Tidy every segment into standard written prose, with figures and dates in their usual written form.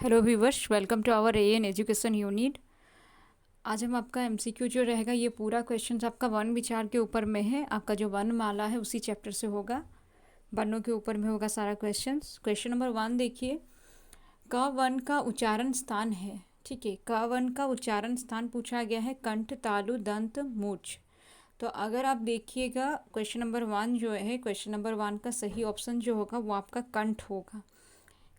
Hello viewers, welcome to our A N education unit. आज हम आपका एमसीक्यू जो रहेगा ये पूरा क्वेश्चन आपका वन विचार के ऊपर में है। आपका जो वन माला है उसी चैप्टर से होगा, वर्णों के ऊपर में होगा सारा क्वेश्चंस। क्वेश्चन नंबर 1 देखिए, क वन का उच्चारण स्थान है। ठीक है, क वन का उच्चारण स्थान पूछा गया है कंठ, तालु, दंत, मूर्छ। तो अगर आप देखिएगा क्वेश्चन नंबर 1 जो है, क्वेश्चन नंबर 1 का सही ऑप्शन जो होगा वो आपका कंठ होगा।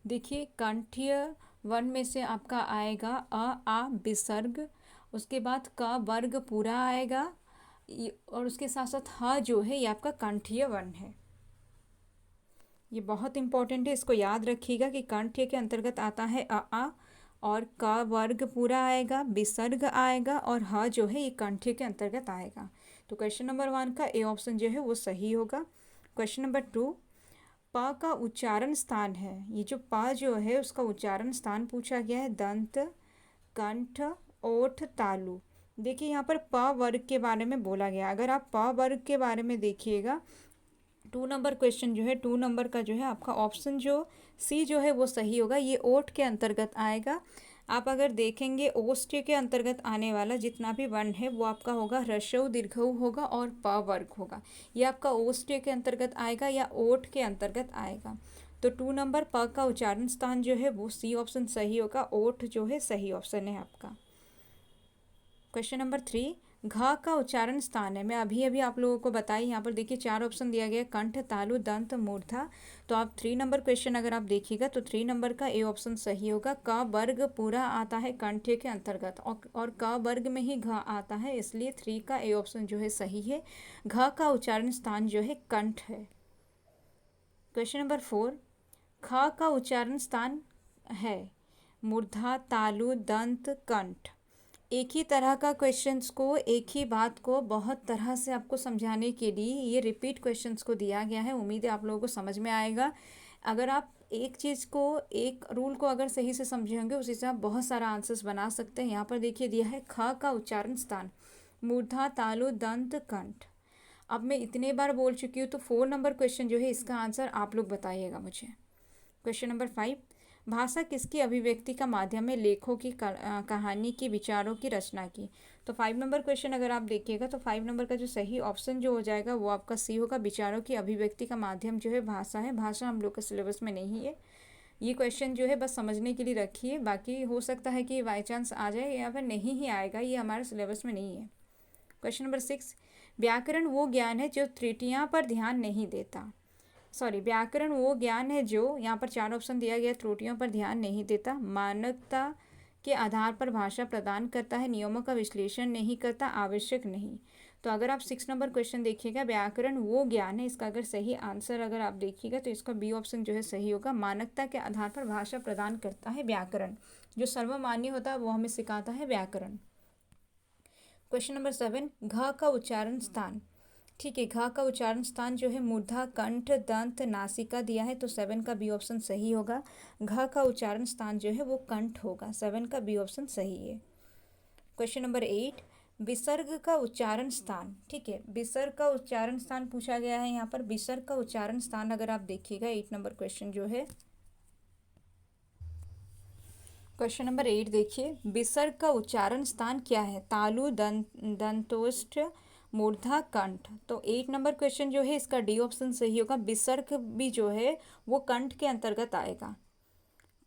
देखिए, कंठीय वन में से आपका आएगा आ विसर्ग, उसके बाद का वर्ग पूरा आएगा और उसके साथ साथ ह जो है ये आपका कंठीय वन है। ये बहुत इंपॉर्टेंट है, इसको याद रखिएगा कि कंठीय के अंतर्गत आता है आ और का वर्ग पूरा आएगा, विसर्ग आएगा और ह जो है ये कंठीय के अंतर्गत आएगा। तो क्वेश्चन नंबर 1 का ए ऑप्शन जो है वो सही होगा। क्वेश्चन नंबर 2, प का उच्चारण स्थान है। ये जो प जो है उसका उच्चारण स्थान पूछा गया है दंत, कंठ, ओठ, तालु। देखिए यहाँ पर प वर्ग के बारे में बोला गया। अगर आप प वर्ग के बारे में देखिएगा 2 नंबर क्वेश्चन जो है 2 नंबर का जो है आपका ऑप्शन जो सी जो है वो सही होगा। ये ओठ के अंतर्गत आएगा। आप अगर देखेंगे ओष्ठ्य के अंतर्गत आने वाला जितना भी वर्ण है वो आपका होगा ह्रस्व दीर्घऊ होगा और प वर्ग होगा। ये आपका ओष्ठ्य के अंतर्गत आएगा या ओठ के अंतर्गत आएगा। तो 2 नंबर प का उच्चारण स्थान जो है वो सी ऑप्शन सही होगा। ओठ जो है सही ऑप्शन है आपका। क्वेश्चन नंबर 3, घ का उच्चारण स्थान है। मैं अभी अभी आप लोगों को बताई, यहाँ पर देखिए 4 ऑप्शन दिया गया, कंठ, तालु, दंत, मूर्धा। तो आप 3 नंबर क्वेश्चन अगर आप देखिएगा तो 3 नंबर का ए ऑप्शन सही होगा। क वर्ग पूरा आता है कंठ के अंतर्गत और क वर्ग में ही घ आता है, इसलिए 3 का ए ऑप्शन जो है सही है। घ का उच्चारण स्थान जो है कंठ है। क्वेश्चन नंबर 4, ख का उच्चारण स्थान है मूर्धा, तालु, दंत, कंठ। एक ही तरह का क्वेश्चंस को, एक ही बात को बहुत तरह से आपको समझाने के लिए ये रिपीट क्वेश्चंस को दिया गया है। उम्मीद है आप लोगों को समझ में आएगा। अगर आप एक चीज़ को, एक रूल को अगर सही से समझे होंगे उसी से आप बहुत सारा आंसर्स बना सकते हैं। यहाँ पर देखिए दिया है ख का उच्चारण स्थान मूर्धा, तालु, दंत, कंठ। अब मैं इतने बार बोल चुकी हूँ तो 4 नंबर क्वेश्चन जो है इसका आंसर आप लोग बताइएगा मुझे। क्वेश्चन नंबर 5, भाषा किसकी अभिव्यक्ति का माध्यम है लेखों की कहानी की, विचारों की रचना की। तो 5 नंबर क्वेश्चन अगर आप देखिएगा तो 5 नंबर का जो सही ऑप्शन जो हो जाएगा वो आपका सी होगा। विचारों की अभिव्यक्ति का माध्यम जो है भाषा है। भाषा हम लोग के सिलेबस में नहीं है। ये क्वेश्चन जो है बस समझने के लिए रखिए, बाकी हो सकता है कि बाई चांस आ जाए या फिर नहीं ही आएगा, ये हमारे सिलेबस में नहीं है। क्वेश्चन नंबर 6, व्याकरण वो ज्ञान है जो त्रुटियां पर ध्यान नहीं देता। व्याकरण वो ज्ञान है जो, यहाँ पर 4 ऑप्शन दिया गया, त्रुटियों पर ध्यान नहीं देता, मानकता के आधार पर भाषा प्रदान करता है, नियमों का विश्लेषण नहीं करता, आवश्यक नहीं। तो अगर आप 6 नंबर क्वेश्चन देखिएगा, व्याकरण वो ज्ञान है, इसका अगर सही आंसर अगर आप देखिएगा तो इसका बी ऑप्शन जो है सही होगा। मानकता के आधार पर भाषा प्रदान करता है व्याकरण, जो सर्वमान्य होता है वो हमें सिखाता है व्याकरण। क्वेश्चन नंबर 7, घ का उच्चारण स्थान। ठीक है, घ का उच्चारण स्थान जो है मूर्धा, कंठ, दंत, नासिका दिया है, तो 7 का बी ऑप्शन सही होगा। घ का उच्चारण स्थान जो है वो कंठ होगा। 7 का बी ऑप्शन सही है। क्वेश्चन नंबर 8, विसर्ग का उच्चारण स्थान। ठीक है, विसर्ग का उच्चारण स्थान पूछा गया है। यहाँ पर विसर्ग का उच्चारण स्थान अगर आप देखिएगा 8 नंबर क्वेश्चन जो है, क्वेश्चन नंबर 8 देखिए, विसर्ग का उच्चारण स्थान क्या है? तालु, दंतोष्ठ, मूर्धा, कंठ। तो 8 नंबर क्वेश्चन जो है इसका डी ऑप्शन सही होगा। विसर्ग भी जो है वो कंठ के अंतर्गत आएगा,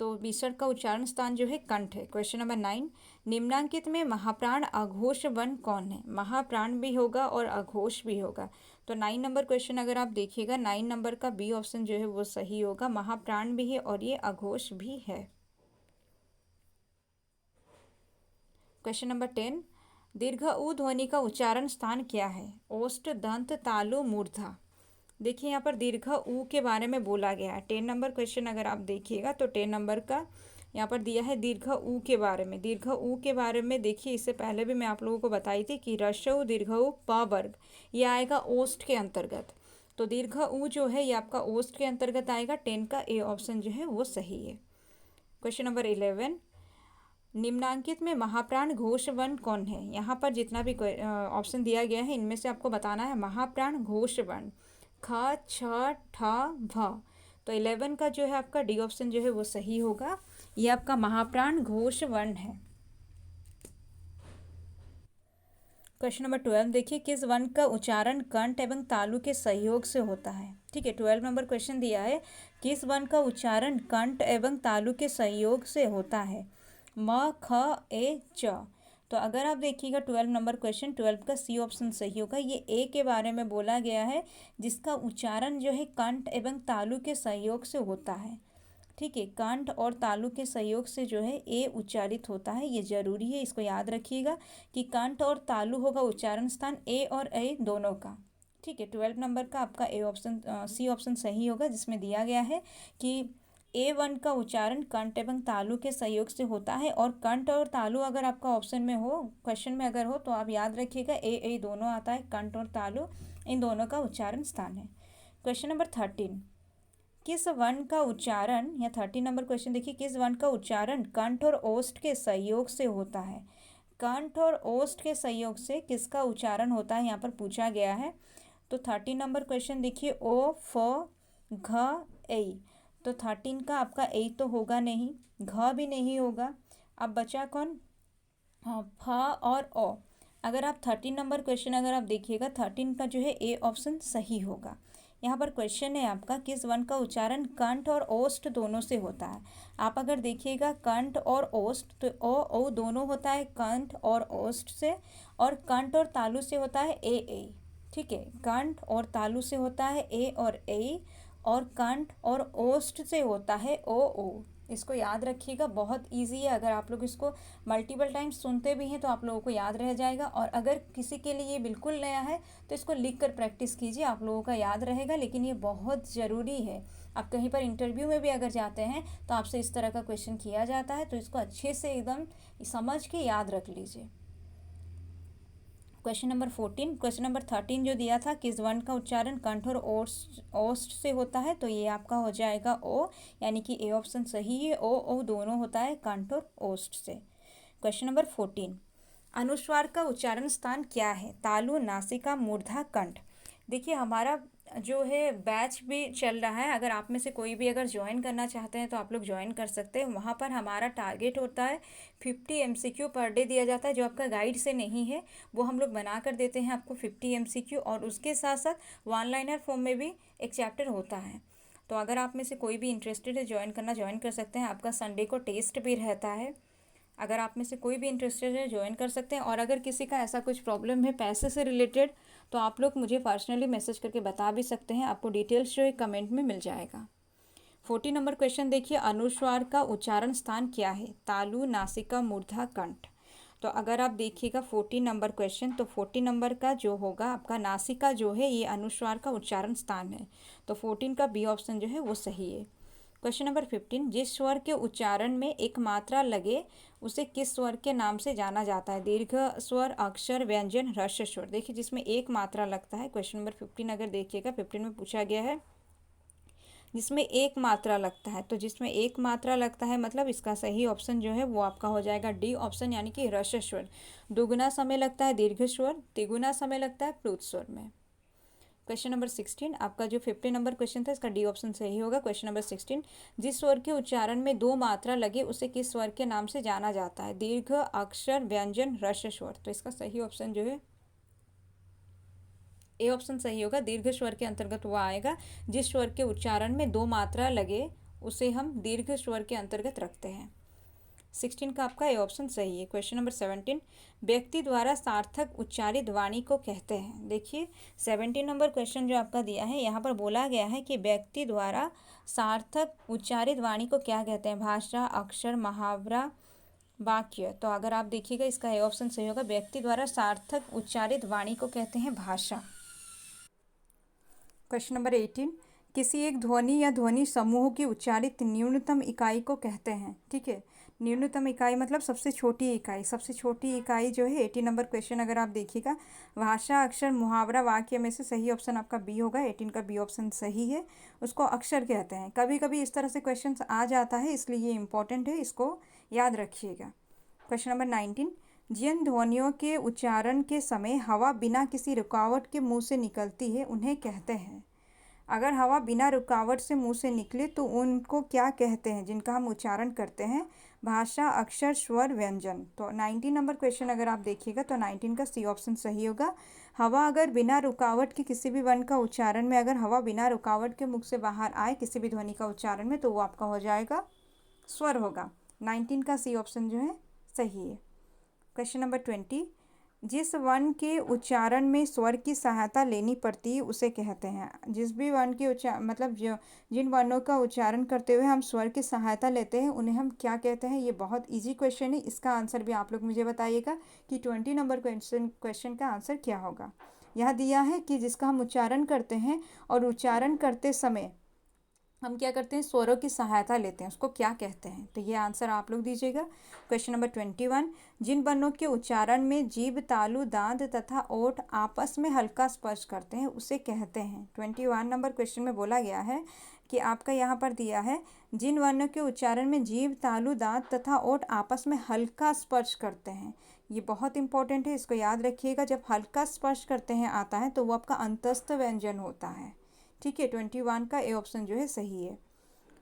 तो विसर्ग का उच्चारण स्थान जो है कंठ है। क्वेश्चन नंबर 9, निम्नांकित में महाप्राण अघोष वर्ण कौन है? महाप्राण भी होगा और अघोष भी होगा। तो 9 नंबर क्वेश्चन अगर आप देखिएगा 9 नंबर का बी ऑप्शन जो है वो सही होगा। महाप्राण भी है और ये अघोष भी है। क्वेश्चन नंबर 10, दीर्घ ऊ ध्वनि का उच्चारण स्थान क्या है? ओष्ठ, दंत, तालु, मूर्धा। देखिए यहाँ पर दीर्घ ऊ के बारे में बोला गया है। 10 नंबर क्वेश्चन अगर आप देखिएगा तो 10 नंबर का यहाँ पर दिया है दीर्घ ऊ के बारे में। दीर्घ ऊ के बारे में देखिए, इससे पहले भी मैं आप लोगों को बताई थी कि ह्रस्व दीर्घ ऊ प वर्ग ये आएगा ओष्ठ के अंतर्गत। तो दीर्घ ऊ जो है ये आपका ओष्ठ के अंतर्गत आएगा। 10 का ए ऑप्शन जो है वो सही है। क्वेश्चन नंबर 11, निम्नांकित में महाप्राण घोष वर्ण कौन है? यहाँ पर जितना भी ऑप्शन दिया गया है इनमें से आपको बताना है महाप्राण घोष वर्ण। ख, छ, ठ, भ। तो 11 का जो है आपका डी ऑप्शन जो है वो सही होगा। ये आपका महाप्राण घोष वर्ण है। क्वेश्चन नंबर 12 देखिए, किस वर्ण का उच्चारण कंठ एवं तालु के सहयोग से होता है। ठीक है, 12 नंबर क्वेश्चन दिया है, किस वर्ण का उच्चारण कंठ एवं तालु के सहयोग से होता है। म, ख, ए, च। तो अगर आप देखिएगा 12 नंबर क्वेश्चन, 12 का सी ऑप्शन सही होगा। ये ए के बारे में बोला गया है, जिसका उच्चारण जो है कंठ एवं तालु के सहयोग से होता है। ठीक है, कंठ और तालु के सहयोग से जो है ए उच्चारित होता है। ये जरूरी है, इसको याद रखिएगा कि कंठ और तालु होगा उच्चारण स्थान ए और ए दोनों का। ठीक है, 12 नंबर का आपका ए ऑप्शन सी ऑप्शन सही होगा, जिसमें दिया गया है कि A1 का उच्चारण कंठ एवं तालु के सहयोग से होता है। और कंठ और तालु अगर आपका ऑप्शन में हो, क्वेश्चन में अगर हो, तो आप याद रखिएगा ए दोनों आता है, कंठ और तालु इन दोनों का उच्चारण स्थान है। क्वेश्चन नंबर 13, किस वर्ण का उच्चारण, या 13 नंबर क्वेश्चन देखिए, किस वर्ण का उच्चारण कंठ और ओष्ठ के सहयोग से होता है। कंठ और ओष्ठ के सहयोग से किसका उच्चारण होता है, यहाँ पर पूछा गया है। तो 13 नंबर क्वेश्चन देखिए, ओ, फ, घ, ए। तो 13 का आपका ए तो होगा नहीं, घ भी नहीं होगा। अब बचा कौन, हाँ, फ और ओ। अगर आप 13 नंबर क्वेश्चन अगर आप देखिएगा, 13 का जो है ए ऑप्शन सही होगा। यहाँ पर क्वेश्चन है आपका, किस वर्ण का उच्चारण कंठ और ओष्ठ दोनों से होता है। आप अगर देखिएगा कंठ और ओष्ठ, तो ओ दोनों होता है कंठ और ओष्ठ से, और कंठ और तालु से होता है ए। ठीक है, कंठ और तालु से होता है ए, और कंठ और ओष्ठ से होता है ओ। इसको याद रखिएगा, बहुत इजी है। अगर आप लोग इसको मल्टीपल टाइम्स सुनते भी हैं तो आप लोगों को याद रह जाएगा। और अगर किसी के लिए ये बिल्कुल नया है तो इसको लिख कर प्रैक्टिस कीजिए, आप लोगों का याद रहेगा। लेकिन ये बहुत ज़रूरी है। आप कहीं पर इंटरव्यू में भी अगर जाते हैं तो आपसे इस तरह का क्वेश्चन किया जाता है, तो इसको अच्छे से एकदम समझ के याद रख लीजिए। क्वेश्चन नंबर 14, क्वेश्चन नंबर 13 जो दिया था, किस वर्ण का उच्चारण कंठ और ओष्ठ से होता है, तो ये आपका हो जाएगा ओ, यानी कि ए ऑप्शन सही है। ओ दोनों होता है कंठ और ओष्ठ से। क्वेश्चन नंबर 14, अनुस्वार का उच्चारण स्थान क्या है। तालु, नासिका, मूर्धा, कंठ। देखिए, हमारा जो है बैच भी चल रहा है। अगर आप में से कोई भी अगर ज्वाइन करना चाहते हैं तो आप लोग ज्वाइन कर सकते हैं। वहाँ पर हमारा टारगेट होता है 50 MCQ पर डे दिया जाता है, जो आपका गाइड से नहीं है वो हम लोग बना कर देते हैं आपको 50 MCQ। और उसके साथ साथ वन लाइनर फॉर्म में भी एक चैप्टर होता है। तो अगर आप में से कोई भी इंटरेस्टेड है ज्वाइन कर सकते हैं। आपका संडे को टेस्ट भी रहता है। अगर आप में से कोई भी इंटरेस्टेड है ज्वाइन कर सकते हैं। और अगर किसी का ऐसा कुछ प्रॉब्लम है पैसे से रिलेटेड, तो आप लोग मुझे पर्सनली मैसेज करके बता भी सकते हैं। आपको डिटेल्स जो है कमेंट में मिल जाएगा। 40 नंबर क्वेश्चन देखिए, अनुस्वार का उच्चारण स्थान क्या है। तालु, नासिका, मूर्धा, कंठ। तो अगर आप देखिएगा 40 नंबर क्वेश्चन, तो 40 नंबर का जो होगा आपका नासिका जो है ये अनुस्वार का उच्चारण स्थान है। तो 14 का बी ऑप्शन जो है वो सही है। क्वेश्चन नंबर 15, जिस स्वर के उच्चारण में एक मात्रा लगे उसे किस स्वर के नाम से जाना जाता है। दीर्घ स्वर, अक्षर, व्यंजन, ह्रस्व स्वर। देखिए, जिसमें एक मात्रा लगता है। क्वेश्चन नंबर 15 अगर देखिएगा, 15 में पूछा गया है जिसमें एक मात्रा लगता है। तो जिसमें एक मात्रा लगता है मतलब इसका सही ऑप्शन जो है वो आपका हो जाएगा डी ऑप्शन, यानी कि ह्रस्व स्वर। दुगुना समय लगता है दीर्घ स्वर, तिगुना समय लगता है प्लुत स्वर में। क्वेश्चन नंबर 16, आपका जो 50 नंबर क्वेश्चन था इसका डी ऑप्शन सही होगा। क्वेश्चन नंबर 16, जिस स्वर के उच्चारण में दो मात्रा लगे उसे किस स्वर के नाम से जाना जाता है। दीर्घ, अक्षर, व्यंजन, ह्रस्व स्वर। तो इसका सही ऑप्शन जो है ए ऑप्शन सही होगा। दीर्घ स्वर के अंतर्गत वो आएगा जिस स्वर के उच्चारण में दो मात्रा लगे उसे हम दीर्घ स्वर के अंतर्गत रखते हैं। 16 का आपका ए ऑप्शन सही है। क्वेश्चन नंबर 17, व्यक्ति द्वारा सार्थक उच्चारित वाणी को कहते हैं। देखिए, 17 नंबर क्वेश्चन जो आपका दिया है, यहाँ पर बोला गया है कि व्यक्ति द्वारा सार्थक उच्चारित वाणी को क्या कहते हैं। भाषा, अक्षर, मुहावरा, वाक्य। तो अगर आप देखिएगा इसका ए ऑप्शन सही होगा। व्यक्ति द्वारा सार्थक उच्चारित वाणी को कहते हैं भाषा। क्वेश्चन नंबर 18, किसी एक ध्वनि या ध्वनि समूह की उच्चारित न्यूनतम इकाई को कहते हैं। ठीक है, न्यूनतम इकाई मतलब सबसे छोटी इकाई। सबसे छोटी इकाई जो है 18 नंबर क्वेश्चन अगर आप देखिएगा, भाषा, अक्षर, मुहावरा, वाक्य में से सही ऑप्शन आपका बी होगा। 18 का बी ऑप्शन सही है। उसको अक्षर कहते हैं। कभी कभी इस तरह से क्वेश्चन आ जाता है, इसलिए ये इंपॉर्टेंट है, इसको याद रखिएगा। क्वेश्चन नंबर 19, जिन ध्वनियों के उच्चारण के समय हवा बिना किसी रुकावट के मुंह से निकलती है उन्हें कहते हैं। अगर हवा बिना रुकावट से मुंह से निकले तो उनको क्या कहते हैं, जिनका हम उच्चारण करते हैं? भाषा, अक्षर, स्वर, व्यंजन। तो 19 नंबर क्वेश्चन अगर आप देखिएगा तो 19 का सी ऑप्शन सही होगा। हवा अगर बिना रुकावट के किसी भी वर्ण का उच्चारण में, अगर हवा बिना रुकावट के मुख से बाहर आए किसी भी ध्वनि का उच्चारण में, तो वो आपका हो जाएगा स्वर होगा। 19 का सी ऑप्शन जो है सही है। क्वेश्चन नंबर 20, जिस वर्ण के उच्चारण में स्वर की सहायता लेनी पड़ती है उसे कहते हैं। जिस भी वर्ण के मतलब जो जिन वर्णों का उच्चारण करते हुए हम स्वर की सहायता लेते हैं उन्हें हम क्या कहते हैं? ये बहुत इजी क्वेश्चन है, इसका आंसर भी आप लोग मुझे बताइएगा कि 20 नंबर क्वेश्चन का आंसर क्या होगा। यह दिया है कि जिसका हम उच्चारण करते हैं और उच्चारण करते समय हम क्या करते हैं? स्वरों की सहायता लेते हैं, उसको क्या कहते हैं? तो ये आंसर आप लोग दीजिएगा। क्वेश्चन नंबर 21, जिन वर्णों के उच्चारण में जीभ, तालु, दांत तथा ओठ आपस में हल्का स्पर्श करते हैं उसे कहते हैं। 21 नंबर क्वेश्चन में बोला गया है कि आपका यहाँ पर दिया है, जिन वर्णों के उच्चारण में जीभ, तालु, दांत तथा ओठ आपस में हल्का स्पर्श करते हैं। ये बहुत इंपॉर्टेंट है, इसको याद रखिएगा। जब हल्का स्पर्श करते हैं आता है तो वो आपका अंतस्थ व्यंजन होता है। ठीक है, 21 का ए ऑप्शन जो है सही है।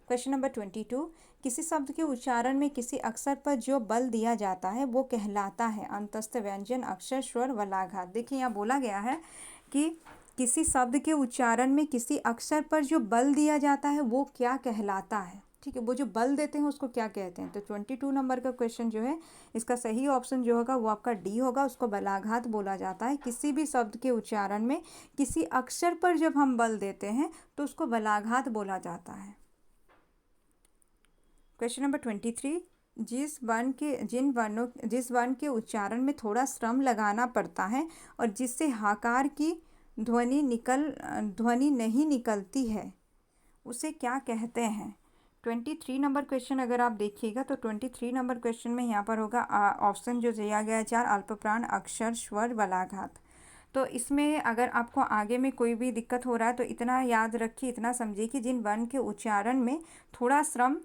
क्वेश्चन नंबर 22, किसी शब्द के उच्चारण में किसी अक्षर पर जो बल दिया जाता है वो कहलाता है अंतस्थ व्यंजन, अक्षर, स्वर, वलाघात। देखिए यहाँ बोला गया है कि किसी शब्द के उच्चारण में किसी अक्षर पर जो बल दिया जाता है वो क्या कहलाता है। ठीक है, वो जो बल देते हैं उसको क्या कहते हैं? तो 22 नंबर का क्वेश्चन जो है इसका सही ऑप्शन जो होगा वो आपका डी होगा, उसको बलाघात बोला जाता है। किसी भी शब्द के उच्चारण में किसी अक्षर पर जब हम बल देते हैं तो उसको बलाघात बोला जाता है। क्वेश्चन नंबर 23, जिस वर्ण के उच्चारण में थोड़ा श्रम लगाना पड़ता है और जिससे हाकार की ध्वनि नहीं निकलती है उसे क्या कहते हैं? 23 नंबर क्वेश्चन अगर आप देखिएगा तो 23 नंबर क्वेश्चन में यहाँ पर होगा ऑप्शन जो दिया गया है 4, अल्पप्राण, अक्षर, स्वर, वलाघात। तो इसमें अगर आपको आगे में कोई भी दिक्कत हो रहा है तो इतना याद रखिए, इतना समझिए कि जिन वर्ण के उच्चारण में थोड़ा श्रम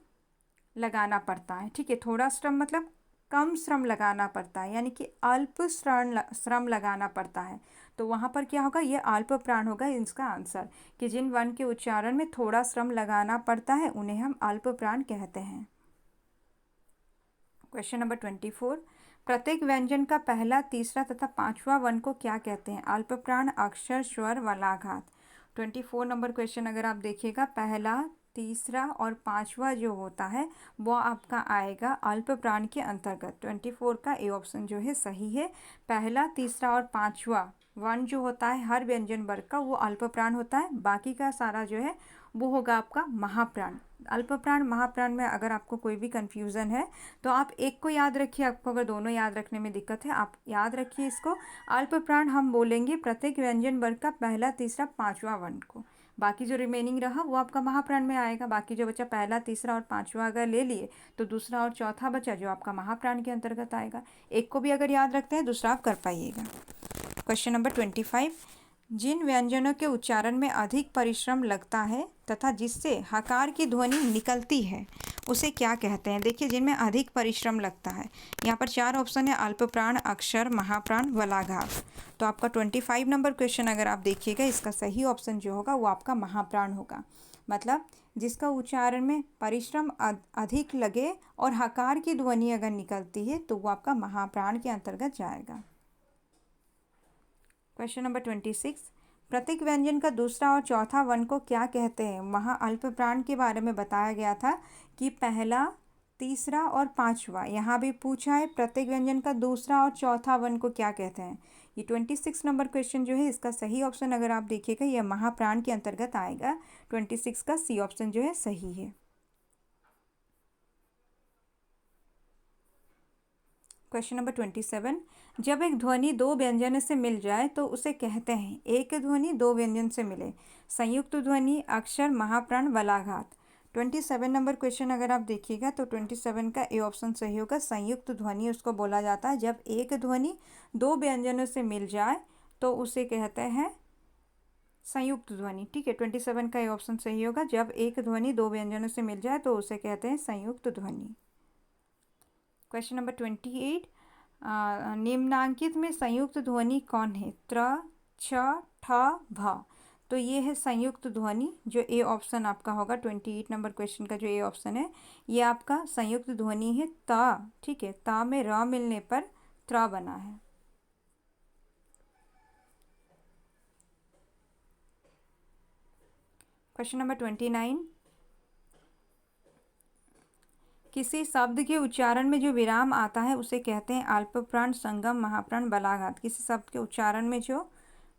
लगाना पड़ता है। ठीक है, थोड़ा श्रम मतलब कम श्रम लगाना पड़ता है, यानी कि अल्प श्रम लगाना पड़ता है, तो वहाँ पर क्या होगा? ये अल्प प्राण होगा इसका आंसर, कि जिन वर्ण के उच्चारण में थोड़ा श्रम लगाना पड़ता है उन्हें हम अल्प प्राण कहते हैं। क्वेश्चन नंबर 24, प्रत्येक व्यंजन का पहला, तीसरा तथा पांचवा वर्ण को क्या कहते हैं? अल्प प्राण, अक्षर, स्वर, वलाघात। 24 नंबर क्वेश्चन अगर आप देखिएगा, पहला, तीसरा और पांचवा जो होता है वो आपका आएगा अल्प प्राण के अंतर्गत। 24 का ए ऑप्शन जो है सही है। पहला, तीसरा और पांचवा वर्ण जो होता है हर व्यंजन वर्ग का वो अल्प प्राण होता है, बाकी का सारा जो है वो होगा आपका महाप्राण। अल्प प्राण, महाप्राण में अगर आपको कोई भी कन्फ्यूज़न है तो आप एक को याद रखिए, आपको अगर दोनों याद रखने में दिक्कत है आप याद रखिए इसको। अल्प प्राण हम बोलेंगे प्रत्येक व्यंजन वर्ग का पहला, तीसरा, पांचवा वर्ण को, बाकी जो रिमेनिंग रहा वो आपका महाप्राण में आएगा। बाकी जो बचा पहला, तीसरा और पांचवा अगर ले लिए तो दूसरा और चौथा बचा जो आपका महाप्राण के अंतर्गत आएगा। एक को भी अगर याद रखते हैं दूसरा आप कर पाइएगा। क्वेश्चन नंबर 25, जिन व्यंजनों के उच्चारण में अधिक परिश्रम लगता है तथा जिससे हकार की ध्वनि निकलती है उसे क्या कहते हैं? देखिए, जिनमें अधिक परिश्रम लगता है, यहाँ पर 4 ऑप्शन है, अल्पप्राण, अक्षर, महाप्राण, वलाघात। तो आपका 25 नंबर क्वेश्चन अगर आप देखिएगा इसका सही ऑप्शन जो होगा वो आपका महाप्राण होगा, मतलब जिसका उच्चारण में परिश्रम अधिक लगे और हकार की ध्वनि अगर निकलती है तो वो आपका महाप्राण के अंतर्गत जाएगा। क्वेश्चन नंबर 26, प्रत्येक व्यंजन का दूसरा और चौथा वर्ण को क्या कहते हैं? वहाँ अल्प प्राण के बारे में बताया गया था कि पहला, तीसरा और पांचवा। यहाँ भी पूछा है प्रत्येक व्यंजन का दूसरा और चौथा वर्ण को क्या कहते हैं। ये 26 नंबर क्वेश्चन जो है इसका सही ऑप्शन अगर आप देखिएगा यह महाप्राण के अंतर्गत आएगा। 26 का सी ऑप्शन जो है सही है। क्वेश्चन नंबर 27, जब एक ध्वनि दो व्यंजन से मिल जाए तो उसे कहते हैं? एक ध्वनि दो व्यंजन से मिले, संयुक्त ध्वनि, अक्षर, महाप्राण, वलाघात। 27 नंबर क्वेश्चन अगर आप देखिएगा तो 27 का ए ऑप्शन सही होगा, संयुक्त ध्वनि उसको बोला जाता है। जब एक ध्वनि दो व्यंजनों से मिल जाए तो उसे कहते हैं संयुक्त ध्वनि। ठीक है, 27 का ए ऑप्शन सही होगा, जब एक ध्वनि दो व्यंजनों से मिल जाए तो उसे कहते हैं संयुक्त ध्वनि। क्वेश्चन नंबर 28, निम्नांकित में संयुक्त ध्वनि कौन है? त्र, छ, ठ, भ। तो ये है संयुक्त ध्वनि, जो ए ऑप्शन आपका होगा 28 नंबर क्वेश्चन का जो ए ऑप्शन है, ये आपका संयुक्त ध्वनि है ता। ठीक है, ता में र मिलने पर त्र बना है। क्वेश्चन नंबर 29, किसी शब्द के उच्चारण में जो विराम आता है उसे कहते हैं अल्पप्राण, संगम, महाप्राण, बलाघात। किसी शब्द के उच्चारण में जो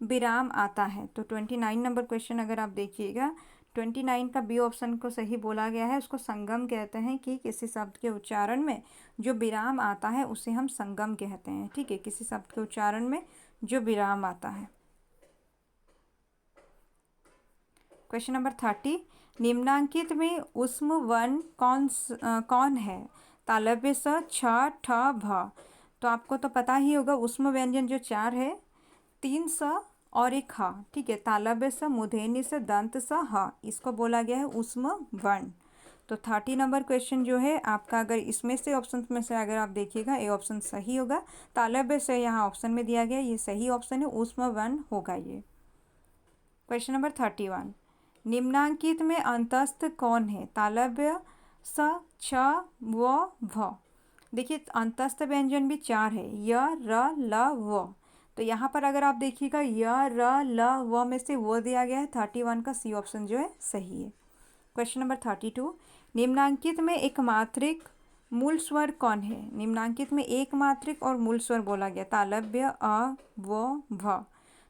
विराम आता है, तो 29 नंबर क्वेश्चन अगर आप देखिएगा, 29 का बी ऑप्शन को सही बोला गया है। उसको संगम कहते हैं कि किसी शब्द के उच्चारण में जो विराम आता है उसे हम संगम कहते हैं। ठीक है, किसी शब्द के उच्चारण में जो विराम आता है। क्वेश्चन नंबर 30, निम्नांकित में ऊष्म वर्ण कौन है? तालव्य स, छ, ठ, भ। तो आपको तो पता ही होगा, ऊष्म व्यंजन जो 4 है, 3 स और एक ह। ठीक है, तालव्य स, मूर्धन्य स, दंत स, ह, इसको बोला गया है ऊष्म वर्ण। तो 30 नंबर क्वेश्चन जो है आपका, अगर इसमें से ऑप्शन में से अगर आप देखिएगा, ए ऑप्शन सही होगा। तालव्य से यहाँ ऑप्शन में दिया गया, ये सही ऑप्शन है, ऊष्म वर्ण होगा ये। क्वेश्चन नंबर 31, निम्नांकित में अंतस्थ कौन है? तालव्य स, छ, व, भ। देखिए, अंतस्थ व्यंजन भी 4 है, य, र, ल, व। तो यहाँ पर अगर आप देखिएगा, य, र, ल, व में से वो दिया गया है। 31 का सी ऑप्शन जो है सही है। क्वेश्चन नंबर 32, निम्नांकित में एक मात्रिक मूल स्वर कौन है? निम्नांकित में एक मात्रिक और मूल स्वर बोला गया, तालव्य, अ, व, भ।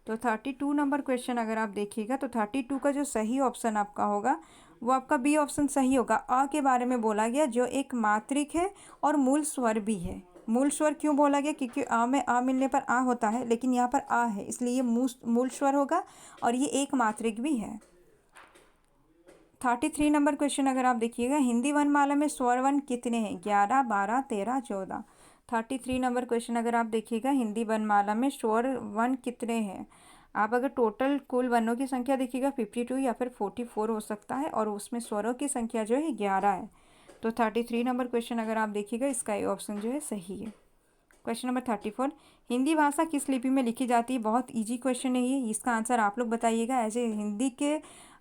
तो 32 नंबर क्वेश्चन अगर आप देखिएगा, तो 32 का जो सही ऑप्शन आपका होगा वो आपका बी ऑप्शन सही होगा। अ के बारे में बोला गया, जो एक मात्रिक है और मूल स्वर भी है। मूल स्वर क्यों बोला गया? क्योंकि अ में अ मिलने पर आ होता है, लेकिन यहाँ पर आ है, इसलिए ये मूल स्वर होगा और ये एक मात्रिक भी है। 33 नंबर क्वेश्चन अगर आप देखिएगा, हिंदी वर्णमाला में स्वर वर्ण कितने हैं? 11, 12, 13, 14। 33 नंबर क्वेश्चन अगर आप देखिएगा, हिंदी वर्णमाला में स्वर वर्ण कितने हैं? आप अगर टोटल कुल वर्णों की संख्या देखिएगा, 52 या फिर 44 हो सकता है, और उसमें स्वरों की संख्या जो है 11 है। तो 33 नंबर क्वेश्चन अगर आप देखिएगा, इसका ये ऑप्शन जो है सही है। क्वेश्चन नंबर 34, हिंदी भाषा किस लिपि में लिखी जाती है? बहुत ईजी क्वेश्चन है ये, इसका आंसर आप लोग बताइएगा। एज ए हिंदी के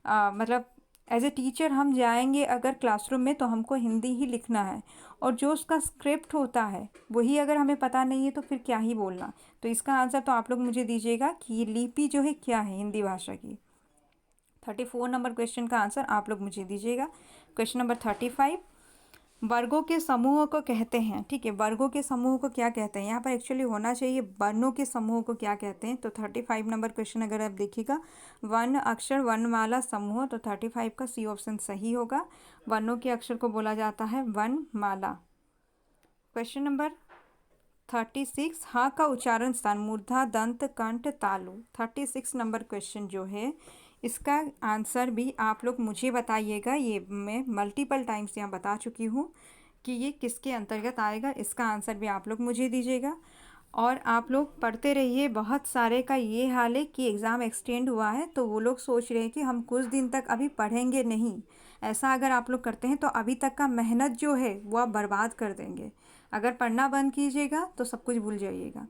मतलब एज ए टीचर हम जाएंगे अगर क्लासरूम में, तो हमको हिंदी ही लिखना है, और जो उसका स्क्रिप्ट होता है वही अगर हमें पता नहीं है तो फिर क्या ही बोलना। तो इसका आंसर तो आप लोग मुझे दीजिएगा कि ये लिपि जो है क्या है हिंदी भाषा की। 34 नंबर क्वेश्चन का आंसर आप लोग मुझे दीजिएगा। क्वेश्चन नंबर 35, वर्गों के समूह को कहते हैं। ठीक है, वर्गों के समूह को क्या कहते हैं? यहाँ पर एक्चुअली होना चाहिए वर्णों के समूह को क्या कहते हैं। तो 35 नंबर क्वेश्चन अगर आप देखिएगा, वर्ण, अक्षर, वर्णमाला, समूह, तो 35 का सी ऑप्शन सही होगा। वर्णों के अक्षर को बोला जाता है वर्णमाला। क्वेश्चन नंबर 36, हाँ का उच्चारण स्थान मूर्धा, दंत, कंठ, तालु। 36 नंबर क्वेश्चन जो है, इसका आंसर भी आप लोग मुझे बताइएगा। ये मैं मल्टीपल टाइम्स यहाँ बता चुकी हूँ कि ये किसके अंतर्गत आएगा। इसका आंसर भी आप लोग मुझे दीजिएगा, और आप लोग पढ़ते रहिए। बहुत सारे का ये हाल है कि एग्ज़ाम एक्सटेंड हुआ है, तो वो लोग सोच रहे हैं कि हम कुछ दिन तक अभी पढ़ेंगे नहीं। ऐसा अगर आप लोग करते हैं तो अभी तक का मेहनत जो है वो आप बर्बाद कर देंगे। अगर पढ़ना बंद कीजिएगा तो सब कुछ भूल जाइएगा।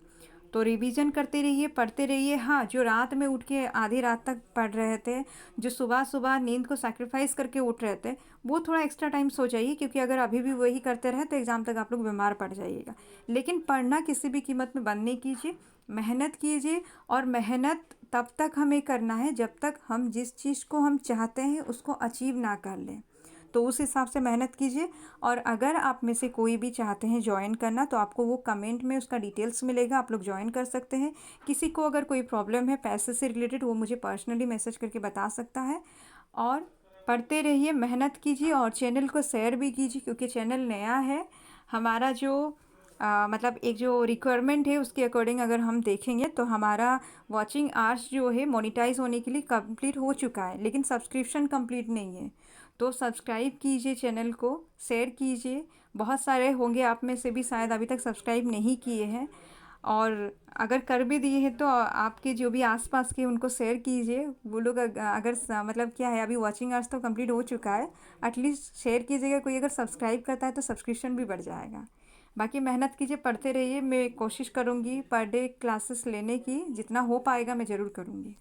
तो रिवीजन करते रहिए, पढ़ते रहिए। हाँ, जो रात में उठ के आधी रात तक पढ़ रहे थे, जो सुबह सुबह नींद को सैक्रिफाइस करके उठ रहे थे, वो थोड़ा एक्स्ट्रा टाइम सो जाइए, क्योंकि अगर अभी भी वही करते रहे तो एग्ज़ाम तक आप लोग बीमार पड़ जाइएगा। लेकिन पढ़ना किसी भी कीमत में बंद नहीं कीजिए, मेहनत कीजिए। और मेहनत तब तक हमें करना है जब तक हम जिस चीज़ को हम चाहते हैं उसको अचीव ना कर लें। तो उस हिसाब से मेहनत कीजिए। और अगर आप में से कोई भी चाहते हैं ज्वाइन करना, तो आपको वो कमेंट में उसका डिटेल्स मिलेगा, आप लोग ज्वाइन कर सकते हैं। किसी को अगर कोई प्रॉब्लम है पैसे से रिलेटेड, वो मुझे पर्सनली मैसेज करके बता सकता है। और पढ़ते रहिए, मेहनत कीजिए, और चैनल को शेयर भी कीजिए, क्योंकि चैनल नया है। हमारा जो मतलब एक जो रिक्वायरमेंट है उसके अकॉर्डिंग अगर हम देखेंगे तो हमारा वॉचिंग आवर्स जो है मोनेटाइज होने के लिए कंप्लीट हो चुका है, लेकिन सब्सक्रिप्शन कंप्लीट नहीं है। तो सब्सक्राइब कीजिए, चैनल को शेयर कीजिए। बहुत सारे होंगे आप में से भी शायद अभी तक सब्सक्राइब नहीं किए हैं, और अगर कर भी दिए हैं तो आपके जो भी आसपास के उनको शेयर कीजिए। वो लोग अगर मतलब क्या है, अभी वॉचिंग आवर्स तो कंप्लीट हो चुका है, एटलीस्ट शेयर कीजिएगा। कोई अगर सब्सक्राइब करता है तो सब्सक्रिप्शन भी बढ़ जाएगा। बाकी मेहनत कीजिए, पढ़ते रहिए। मैं कोशिश करूँगी पर डे क्लासेस लेने की, जितना हो पाएगा मैं ज़रूर करूँगी।